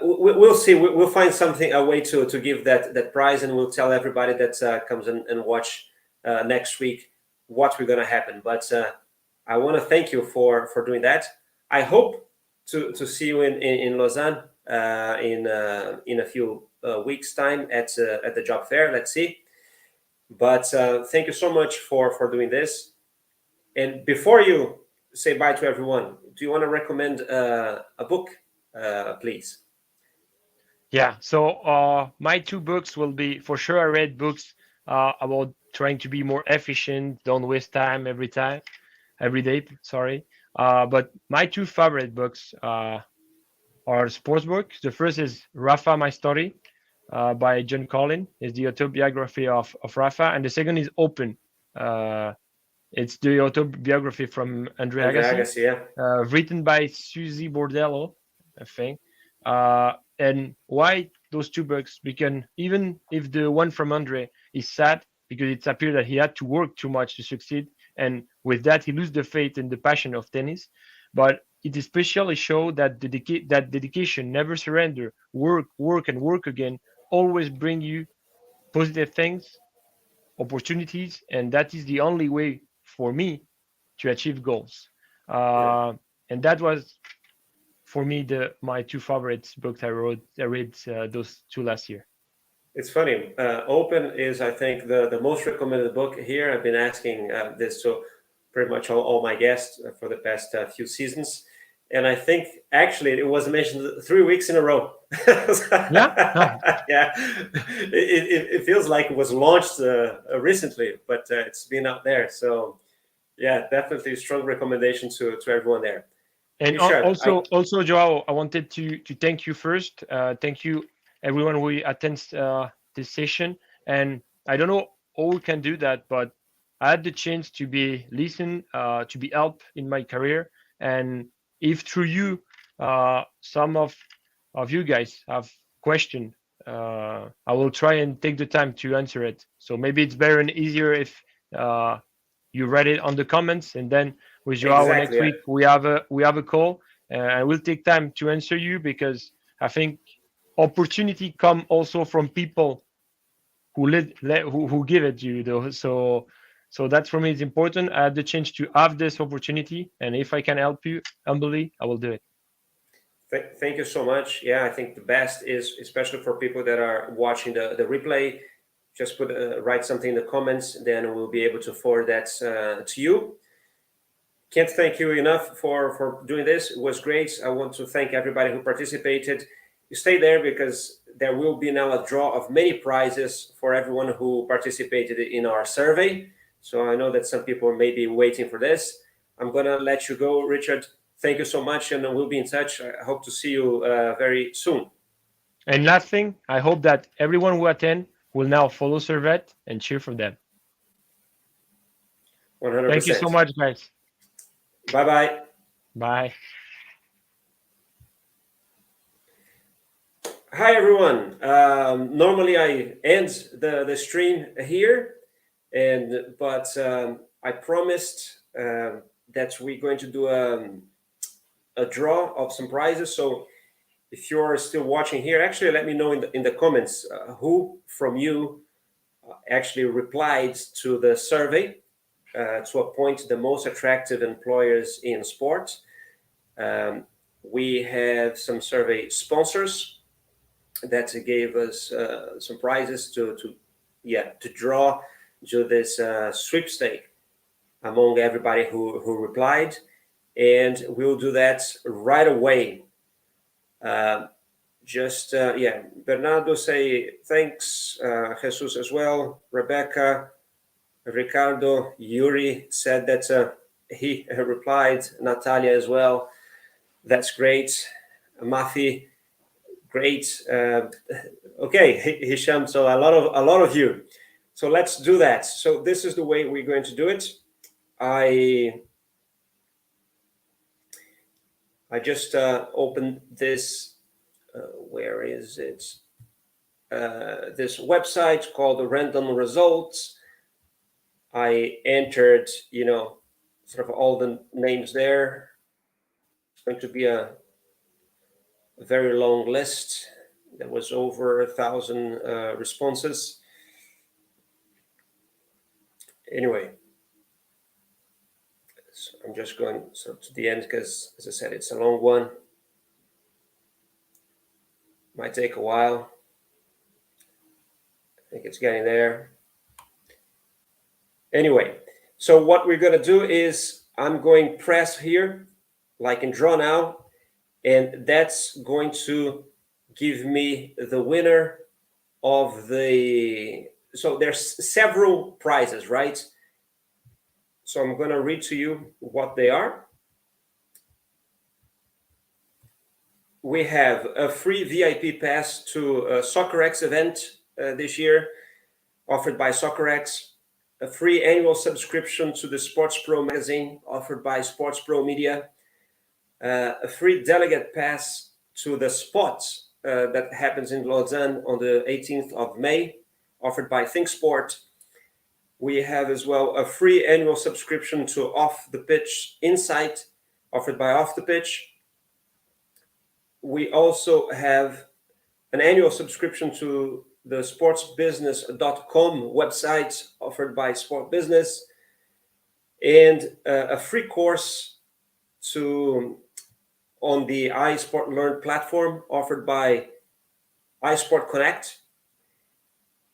Speaker 1: we'll see. We'll find a way to give that prize, and we'll tell everybody that comes and watch next week what we're gonna happen. But I want to thank you for doing that. I hope to see you in Lausanne in a few weeks' time at the job fair. Let's see. But thank you so much for doing this. And before you say bye to everyone, do you want to recommend a book, please?
Speaker 2: Yeah. So my two books will be, for sure, I read books about trying to be more efficient, don't waste time every day. Sorry. But my two favorite books are sports books. The first is Rafa, My Story by John Collin. It's the autobiography of Rafa. And the second is Open. It's the autobiography from Andre Agassi,
Speaker 1: yeah.
Speaker 2: written by Susie Bordello, I think. And why those two books? Because even if the one from Andre is sad, because it's appeared that he had to work too much to succeed, and with that he lose the faith and the passion of tennis. But it especially shows that dedication, never surrender, work and work again, always bring you positive things, opportunities, and that is the only way for me to achieve goals. And that was for me my two favorite books I read those two last year.
Speaker 1: It's funny. Open is, I think, the most recommended book here. I've been asking this to pretty much all my guests for the past few seasons. And I think actually it was mentioned 3 weeks in a row.
Speaker 2: Yeah.
Speaker 1: Yeah. It feels like it was launched recently, but it's been out there. So yeah, definitely a strong recommendation to everyone there.
Speaker 2: And
Speaker 1: Richard,
Speaker 2: also, Joao, I wanted to thank you first. Thank you, everyone who attends this session. And I don't know how we can do that, but I had the chance to be listened, to be helped in my career. And if through you, some of you guys have question, I will try and take the time to answer it. So maybe it's better and easier if you read it on the comments, and then with Joao next week we have a call, and I will take time to answer you, because I think opportunity come also from people who give it to you, though. So that for me is important. I had the chance to have this opportunity, and if I can help you humbly, I will do it.
Speaker 1: Thank you so much. Yeah, I think the best is, especially for people that are watching the replay, just write something in the comments, then we'll be able to forward that to you. Can't thank you enough for doing this. It was great. I want to thank everybody who participated. You stay there, because there will be now a draw of many prizes for everyone who participated in our survey. So I know that some people may be waiting for this. I'm going to let you go, Richard. Thank you so much, and we'll be in touch. I hope to see you very soon.
Speaker 2: And last thing, I hope that everyone who attend will now follow Servette and cheer for them.
Speaker 1: 100%.
Speaker 2: Thank you so much, guys.
Speaker 1: Bye-bye.
Speaker 2: Bye.
Speaker 1: Hi, everyone. Normally I end the stream here, but I promised that we're going to do a draw of some prizes. So if you're still watching here, actually let me know in the comments who from you actually replied to the survey to appoint the most attractive employers in sport. We have some survey sponsors that gave us some prizes to draw to this sweepstake among everybody who replied, and we'll do that right away. Bernardo say thanks, Jesus as well, Rebecca, Ricardo, Yuri said that he replied, Natalia as well. That's great. Mafi, great. Okay, Hisham. So a lot of you. So let's do that. So this is the way we're going to do it. I just opened this. Where is it? This website called the Random Results. I entered, sort of all the names there. It's going to be a very long list. There was over 1,000 responses. Anyway, so I'm just going to the end because, as I said, it's a long one. Might take a while. I think it's getting there. Anyway, so what we're going to do is I'm going press here, like in draw now, and that's going to give me the winner of the... So there's several prizes, right? So I'm going to read to you what they are. We have a free VIP pass to a SoccerX event this year, offered by SoccerX. A free annual subscription to the Sports Pro magazine, offered by Sports Pro Media. A free delegate pass to the Spots that happens in Lausanne on the 18th of May, offered by ThinkSport. We have as well a free annual subscription to Off the Pitch Insight, offered by Off the Pitch. We also have an annual subscription to the sportsbusiness.com website, offered by Sport Business, and a free course on the iSport Learn platform, offered by iSport Connect.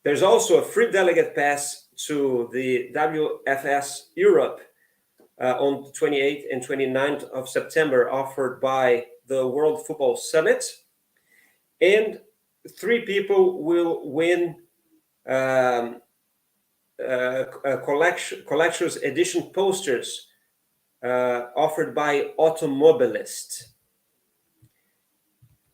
Speaker 1: There's also a free delegate pass to the WFS Europe on the 28th and 29th of September, offered by the World Football Summit. And 3 people will win a collector's edition posters offered by Automobilist.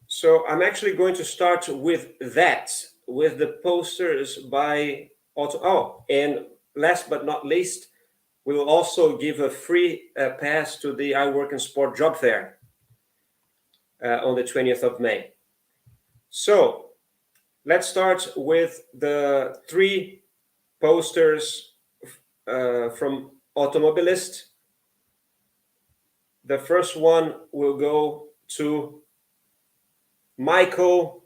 Speaker 1: So I'm actually going to start with the posters by Auto. Oh, and last but not least, we will also give a free pass to the iWorkinSport job fair on the 20th of May. So let's start with the 3 posters from Automobilist. The first one will go to Michael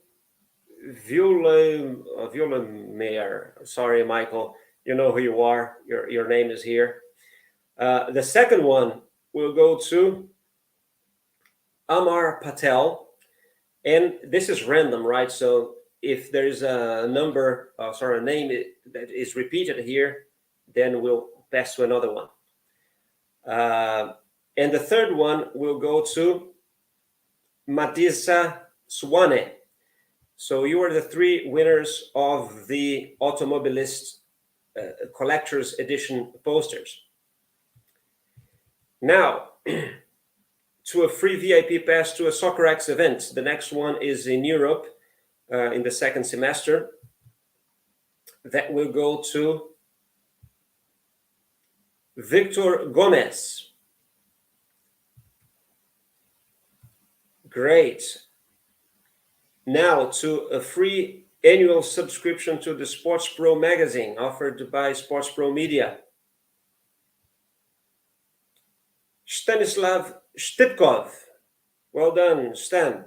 Speaker 1: Violemeyer. Sorry, Michael, you know who you are. Your name is here. The second one will go to Amar Patel. And this is random, right? So if there's a number, a name that is repeated here, then we'll pass to another one. And the third one will go to Matissa Swane. So you are the 3 winners of the Automobilist Collector's Edition posters. Now, to a free VIP pass to a SoccerX event. The next one is in Europe in the second semester. That will go to Victor Gomez. Great. Now to a free annual subscription to the Sports Pro magazine, offered by Sports Pro Media. Stanislav Stipkov. Well done, Stan.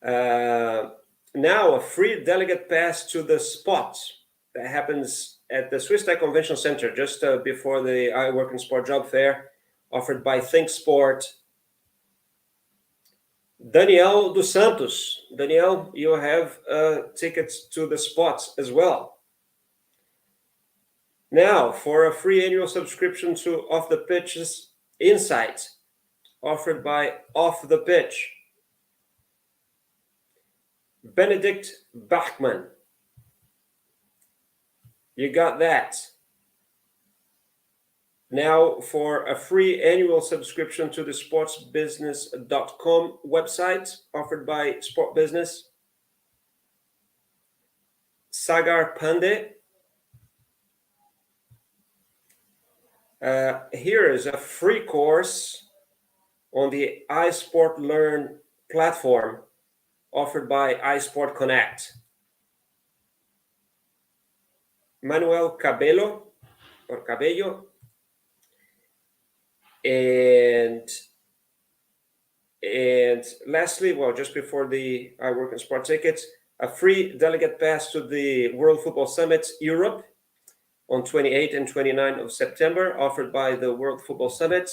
Speaker 1: Now a free delegate pass to the Spot that happens at the Swiss Tech Convention Center just before the iWorkinSport job fair, offered by ThinkSport. Daniel dos Santos. Daniel, you have tickets to the Spots as well. Now, for a free annual subscription to Off the Pitch's Insight, offered by Off the Pitch. Benedict Bachmann. You got that. Now, for a free annual subscription to the sportsbusiness.com website, offered by Sport Business. Sagar Pandey. Here is a free course on the iSport Learn platform, offered by iSport Connect. Manuel Cabello, or Cabello. And lastly, well, just before the iWorkinSport tickets, a free delegate pass to the World Football Summit Europe on 28 and 29 of September, offered by the World Football Summit.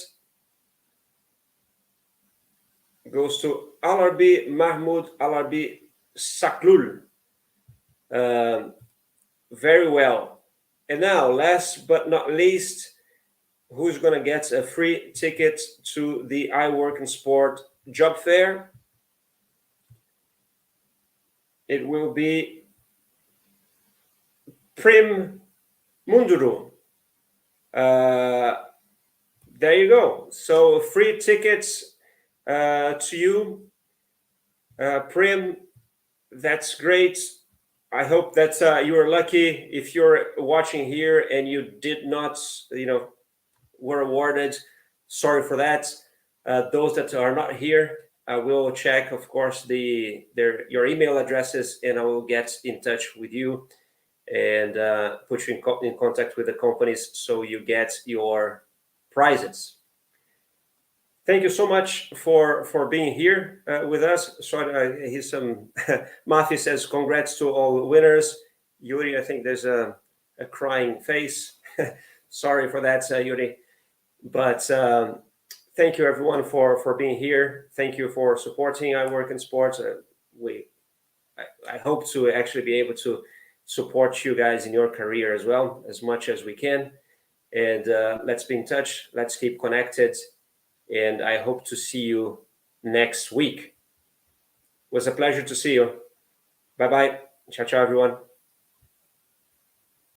Speaker 1: Goes to Alarbi Mahmoud Alarbi Saklul. Very well. And now, last but not least, who's going to get a free ticket to the iWorkinSport job fair? It will be Prim Munduru. There you go. So free tickets to you, Prim. That's great. I hope that you are lucky if you're watching here and you did not, were awarded. Sorry for that. Those that are not here, I will check, of course, your email addresses, and I will get in touch with you and put you in contact with the companies so you get your prizes. Thank you so much for being here with us. Sorry, here's some. Mafi says, congrats to all winners. Yuri, I think there's a crying face. Sorry for that, Yuri. But thank you, everyone, for being here. Thank you for supporting iWorkinSport. I hope to actually be able to support you guys in your career as well, as much as we can. And let's be in touch. Let's keep connected. And I hope to see you next week. It was a pleasure to see you. Bye-bye. Ciao, ciao, everyone.